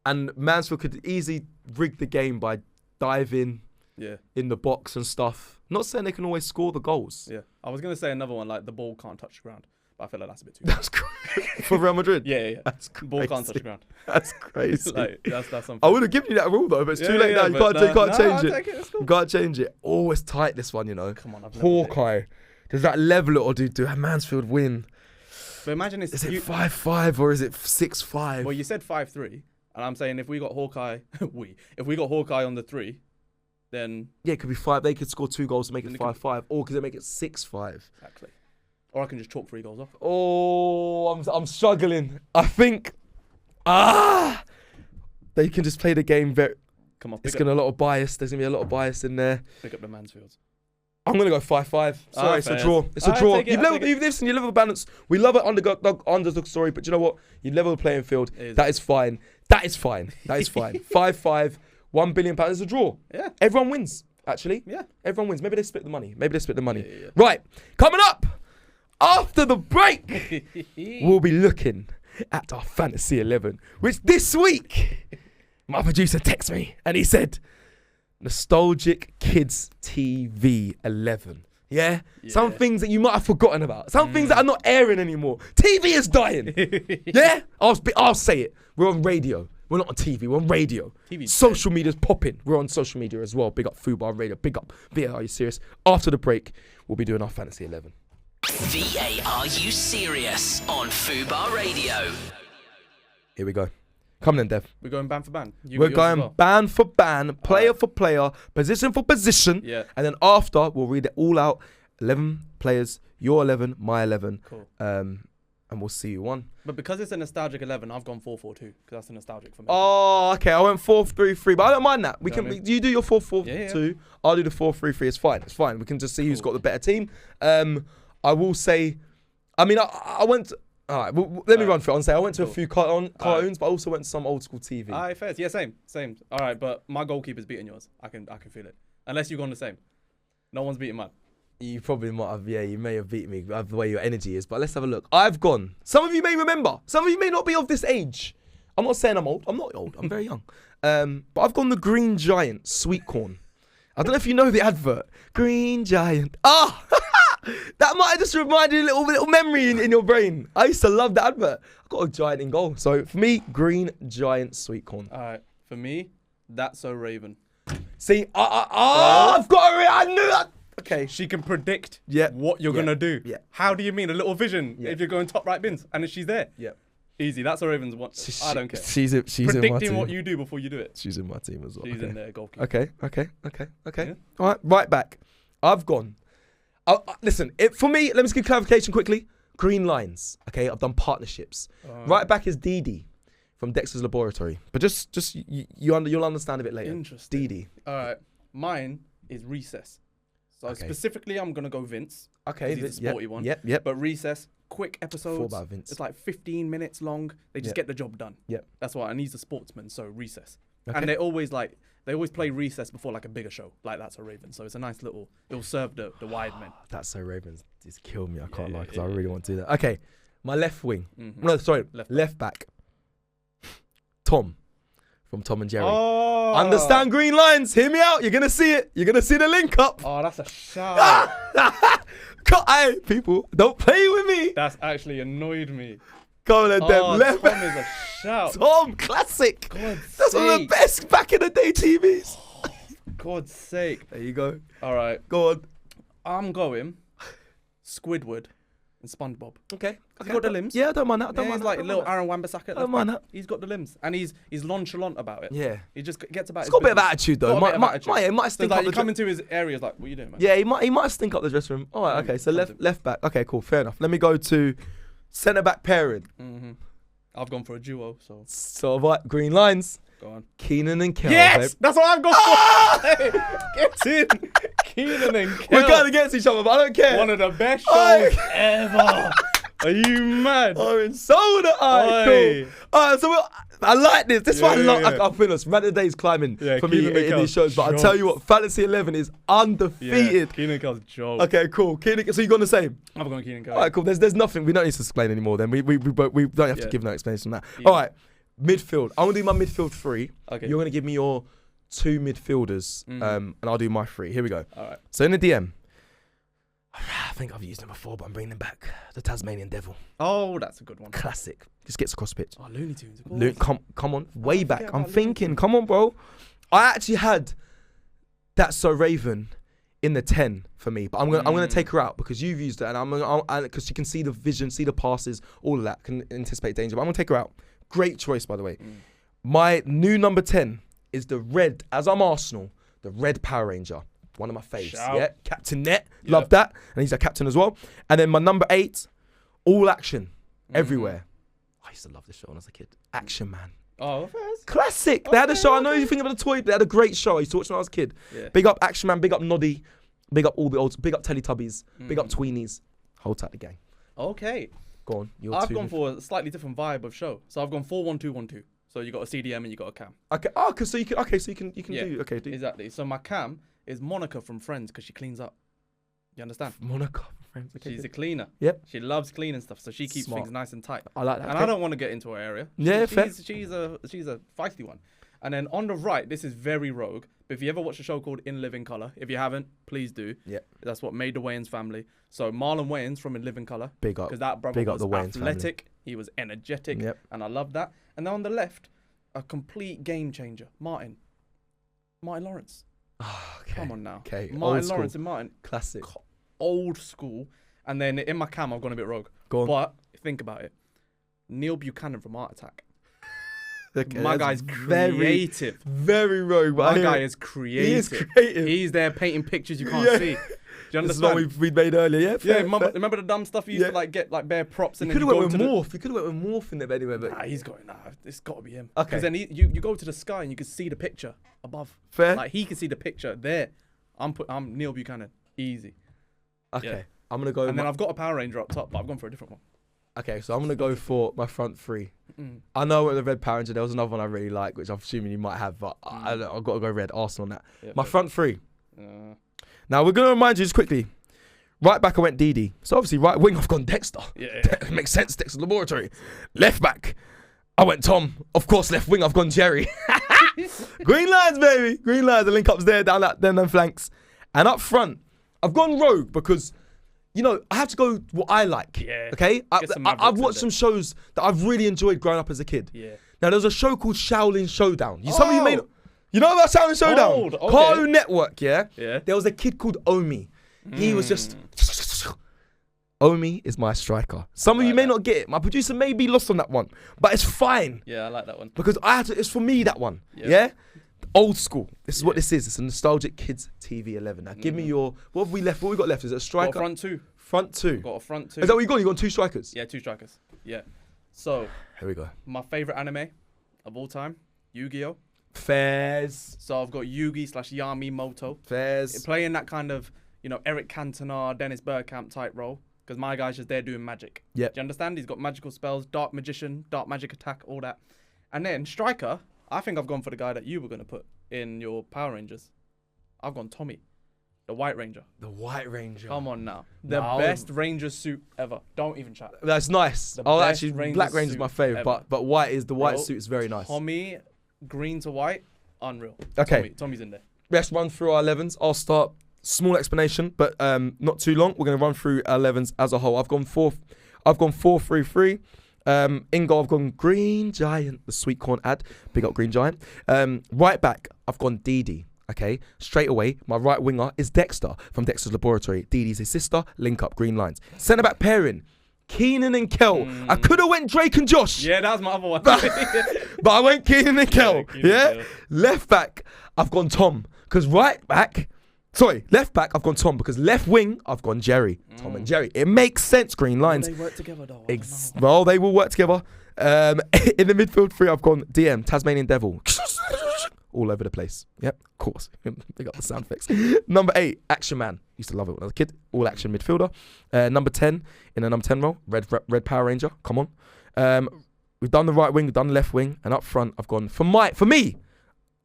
and Mansfield could easily rig the game by diving Yeah, in the box and stuff. Not saying they can always score the goals. yeah. I was going to say another one, like the ball can't touch the ground. But I feel like that's a bit too That's crazy. For Real Madrid? Yeah. That's crazy. Ball can't touch the ground. That's crazy. Like, that's something. I would have given you that rule though, but it's too Yeah, late now. yeah, You but can't I'll change it. take it. It's cool. You can't change it. Oh, it's tight, this one, you know. Come on, I've never taken it. Hawkeye. Does that level it or do Mansfield win? But imagine Is it 5-5 or is it 6-5? Well, you said 5-3, and I'm saying if we got Hawkeye, if we got Hawkeye on the 3, then Yeah, it could be 5. They could score 2 goals to make it Then it could- 5-5, or could they make it 6-5? exactly. Or I can just chalk 3 goals off. Oh, I'm struggling. I think they can just play the game very. Come on, It's pick gonna a lot of bias. There's gonna be a lot of bias in there. up the Mansfields. I'm gonna go 5-5. Sorry, it's a fair. draw. It's a I'll draw. take it, You've I'll leveled. take it. You level the balance. We love it underdog story, but you know what? You level the playing field. It is. That is fine. That is fine. 5-5. £1 billion. It's a draw. Yeah. Everyone wins. Actually. Yeah. Everyone wins. Maybe they split the money. Yeah. Right. Coming up after the break, we'll be looking at our Fantasy 11, which this week my producer texted me and he said, Nostalgic Kids TV 11. Yeah? Some things that you might have forgotten about. Some things that are not airing anymore. TV is dying. Yeah? I'll say it. We're on radio. We're not on TV. We're on radio. Social media's popping. We're on social media as well. Big up FUBAR Radio. Big up VAR. Are you serious? After the break, we'll be doing our Fantasy 11. VAR-U serious on FUBAR Radio. Here we go. Come then, Dev. We're going ban for ban. We're going ban for ban, player for player, position for position. Yeah. And then after, we'll read it all out. 11 players, your 11, my 11. Cool. And we'll see who won. But because it's a nostalgic 11, I've gone 4-4-2 because that's a nostalgic for me. Oh, okay. I went 4-3-3, but I don't mind that. We You know can. what I mean? You do your 4-4-2. Yeah. I'll do the 4-3-3. It's fine. It's fine. We can just see who's got the better team. I will say, I mean, I went. All right. Well, let me run through it. I'll say I went to a few cartoons, but I also went to some old school TV. All right, fair. Yeah, same. All right, but my goalkeeper's beating yours. I can feel it. Unless you've gone the same. No one's beating mine. You probably might have, yeah, you may have beat me the way your energy is, but let's have a look. I've gone. Some of you may remember. Some of you may not be of this age. I'm not saying I'm old. I'm not old. I'm very young. But I've gone the Green Giant Sweet Corn. I don't know if you know the advert. Green Giant. Ah! That might have just reminded you a little memory in your brain. I used to love that advert. I got a giant in goal. So for me, Green Giant Sweet Corn. All right, for me, That's So Raven. See, I've got it. I knew that. Okay. She can predict Yeah. what you're going to do. Yeah. How do you mean? A little vision if you're going top right bins and if she's there. Yeah. Easy. That's a Ravens one. I don't care. She's in my Predicting team. what you do before you do it. She's in my team as well. She's in there, goalkeeper. Okay. Yeah. All right, right back. I've gone. Listen, for me, let me just give clarification quickly. Green lines. Okay, I've done partnerships. Right back is Dee Dee from Dexter's Laboratory. But just you'll understand a bit later. Interesting. Dee Dee. All right. Mine is Recess. So specifically, I'm going to go Vince. Okay. He's a sporty one. Yep. But Recess, quick episodes. Thought about Vince. It's like 15 minutes long. They just get the job done. Yep. That's why. And he's a sportsman, so Recess. Okay. And they always play Recess before like a bigger show. Like That's a Raven. So it's a nice little, it'll serve the wide men. That's So Ravens. Just killed me. I can't lie because yeah, I really want to do that. Okay. My left wing. Mm-hmm. No, sorry. Left back. Tom from Tom and Jerry. Oh. Understand green lines. Hear me out. You're going to see it. You're going to see the link up. Oh, that's a shout. Hey, people, don't play with me. That's actually annoyed me. Come on, them left Tom back. is a shout. Tom, classic. That's one of the best back in the day TVs. God's sake. There you go. All right. Go on. I'm going Squidward and SpongeBob. Okay. He's got the limbs. Yeah, I don't mind that. I don't mind He's that. like a little Aaron Wan-Bissaka. I don't mind that. He's got the limbs. And he's nonchalant about it. Yeah. He just gets about He's his got a bit of business. attitude, though. Got a bit of Might attitude. stink So up you the come into his areas like, what are you doing, man? Yeah, he might stink up the dressing room. All right, okay. So left back. Okay, cool. Fair enough. Let me go to centre back pairing. Mm-hmm. I've gone for a duo, so So what? Green lines. go on. Keenan and Kel. Yes! Babe. That's what I've gone for! Get in! Keenan and Kel. We're going against each other, but I don't care. One of the best shows ever. Are you mad? I'm in soda. Alright, cool. Alright, so I like this. This is what I love. I'll be honest. Rant of the Day is climbing for me in these shows. But I'll tell you what, Fantasy 11 is undefeated. Yeah, Keenan and Kel's joke. Okay, cool. Keenan, so you're going the same? I've gone Keenan and Kel. Alright, cool. There's nothing. We don't need to explain anymore then. We don't have to give no explanation on that. Alright, midfield. I'm going to do my midfield three. Okay. You're going to give me your two midfielders. And I'll do my three. Here we go. Alright. So in the DM, I think I've used them before, but I'm bringing them back. The Tasmanian Devil. Oh, that's a good one. Classic. Just gets across the pitch. Oh, Looney Tunes. Of course. Come on. Way back. I'm about thinking. Looney Come on, bro. I actually had That's So Raven in the 10 for me, but I'm gonna take her out because you've used it, and because you can see the vision, see the passes, all of that, can anticipate danger. But I'm gonna take her out. Great choice, by the way. My new number 10 is the red. As I'm Arsenal, the red Power Ranger. One of my faves. Shout. Yeah, Captain Net. Love that. And he's a captain as well. And then my number 8, all action, everywhere. I used to love this show when I was a kid. Action Man. Oh, first. Classic. They had a show. I know you think of the toy, but they had a great show. I used to watch when I was a kid. Yeah. Big up Action Man, big up Noddy, big up all the old, big up Teletubbies, big up Tweenies. Hold tight the gang. Okay. Go on. I've gone for a slightly different vibe of show. So I've gone 4-1-2-1-2. So you got a CDM and you got a cam. Okay. Oh, so you can Yeah, do. Okay. Do. Exactly. So my cam is Monica from Friends because she cleans up. You understand? Monica, friends. Okay, She's good. a cleaner. Yep. She loves cleaning stuff, so she keeps Smart. things nice and tight. I like that. And okay. I don't want to get into her area. Yeah, fair. She's a feisty one. And then on the right, this is very rogue. But if you ever watch a show called In Living Colour, if you haven't, please do. Yeah. That's what made the Wayans family. So Marlon Wayans from In Living Colour. Big up. Because that brother Big up was the Wayans athletic. family. He was energetic. Yep. And I love that. And then on the left, a complete game changer. Martin Lawrence. Oh, okay. Come on now. Okay. Martin Lawrence and Martin. Classic. Old school. And then in my cam, I've gone a bit rogue. Go on. But think about it. Neil Buchanan from Art Attack. Okay, My guy's creative. Very rogue. My guy is creative. He is creative. He's there painting pictures you can't see. Do you understand? This is what we made earlier, yeah? Yeah, remember the dumb stuff you used to like get like bare props and you then could you have go went to with Morph. You could have went with Morph in there anyway, but it's got to be him. Okay. Because then you go to the sky and you can see the picture above. Fair. Like he can see the picture there. I'm Neil Buchanan. Easy. Okay. Yeah. I'm gonna go. And then I've got a Power Ranger up top, but I've gone for a different one. Okay, so I'm gonna go for my front three. I know with the red Power Ranger, there was another one I really like, which I'm assuming you might have, but I've got to go red. Arsenal on that. Yeah, my front three. Now we're gonna remind you just quickly. Right back, I went Didi. So obviously, right wing, I've gone Dexter. Yeah. Makes sense. Dexter Laboratory. Left back, I went Tom. Of course, left wing, I've gone Jerry. Green lines, baby. Green lines. The link ups there, down them flanks, and up front, I've gone rogue because. You know, I have to go what I like. Yeah. Okay? I've watched some shows that I've really enjoyed growing up as a kid. Yeah. Now, there was a show called Shaolin Showdown. Some of you may not. You know about Shaolin Showdown? Okay. Cartoon Network, yeah? Yeah. There was a kid called Omi. He was just. Omi is my striker. Some of you may not get it. My producer may be lost on that one. But it's fine. Yeah, I like that one. Because it's for me, that one. Yeah? Old school. This is what this is. It's a nostalgic kids TV 11. Now, give me your. What have we left? What have we got left? Is it a striker? Got a front two. Front two. Got a front two. Is that what you got? You got two strikers? Yeah, two strikers. Yeah. So. Here we go. My favourite anime of all time, Yu-Gi-Oh! Fairs. So I've got Yugi/Yami Moto. Fairs. Playing that kind of, Eric Cantona, Dennis Bergkamp type role. Because my guy's just there doing magic. Yeah. Do you understand? He's got magical spells, dark magician, dark magic attack, all that. And then striker, I think I've gone for the guy that you were going to put in your Power Rangers. I've gone Tommy, the White Ranger. The White Ranger. Come on now. The best Ranger suit ever. Don't even chat. That's nice. Actually, Black Ranger's my favourite, but white suit is very nice. Tommy, green to white, unreal. Okay. Tommy's in there. Let's run through our 11s. I'll start. Small explanation, but not too long. We're going to run through our 11s as a whole. I've gone 4-3-3. In goal, I've gone Green Giant, the sweet corn ad. Big up Green Giant. Right back, I've gone Didi. Okay, straight away, my right winger is Dexter from Dexter's Laboratory. Didi's his sister. Link up, green lines. Centre back pairing, Keenan and Kel. I could have went Drake and Josh. Yeah, that was my other one. but I went Keenan and Kel. Yeah. Left back, I've gone Tom. Because left back, I've gone Tom, because left wing, I've gone Jerry. Tom and Jerry. It makes sense, green lines. They work together, though. Well, they will work together. In the midfield three, I've gone DM, Tasmanian Devil. All over the place. Yep, of course. They got the sound effects. Number 8, Action Man. Used to love it when I was a kid. All action midfielder. Number 10, in a number 10 role, Red Power Ranger. Come on. We've done the right wing, we've done the left wing, and up front, I've gone, for me,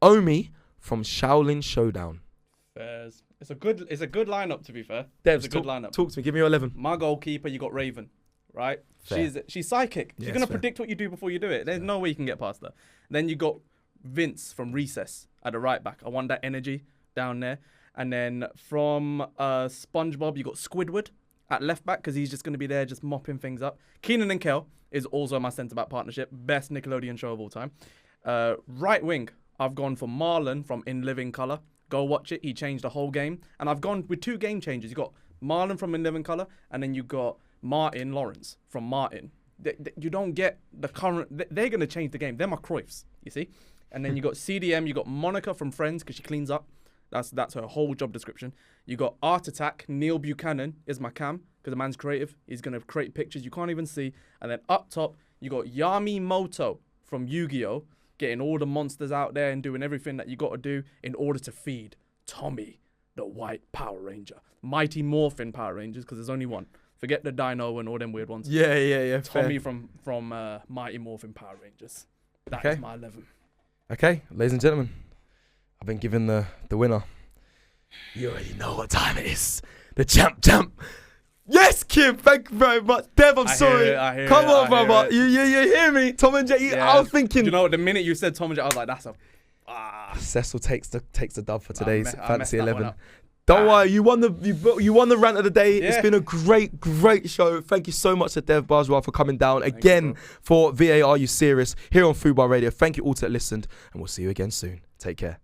Omi from Shaolin Showdown. Fairs. It's a good lineup, to be fair. Devs, it's a good lineup. Talk to me. Give me your 11. My goalkeeper, you got Raven, right? Fair. She's psychic. Yeah, She's gonna predict what you do before you do it. There's no way you can get past her. Then you got Vince from Recess at the right back. I want that energy down there. And then from SpongeBob, you got Squidward at left back, because he's just gonna be there, just mopping things up. Keenan and Kel is also my centre back partnership. Best Nickelodeon show of all time. Right wing, I've gone for Marlon from In Living Colour. Go watch it. He changed the whole game. And I've gone with 2 game changers. You got Marlon from In Living Colour, and then you got Martin Lawrence from Martin. You don't get the current. They're going to change the game. They're my Cruyffs, you see. And then you got CDM. You got Monica from Friends, because she cleans up. That's her whole job description. You got Art Attack. Neil Buchanan is my cam, because the man's creative. He's going to create pictures you can't even see. And then up top, you got Yami Moto from Yu-Gi-Oh! Getting all the monsters out there and doing everything that you got to do in order to feed Tommy, the White Power Ranger. Mighty Morphin Power Rangers, because there's only one. Forget the Dino and all them weird ones. Yeah. Tommy from Mighty Morphin Power Rangers. That is my 11. Okay, ladies and gentlemen, I've been given the winner. You already know what time it is. The champ. Yes, Kim, thank you very much. Dev, I'm sorry. Come on, brother. You hear me? Tom and Jay, I was thinking. You know, the minute you said Tom and Jay, I was like, that's a Cecil takes the dub for today's I Fantasy messed that one 11. up. Don't worry, you won the rant of the day. Yeah. It's been a great show. Thank you so much to Dev Bajwa for coming down again for VAR-U Serious here on FUBAR Radio. Thank you all that listened, and we'll see you again soon. Take care.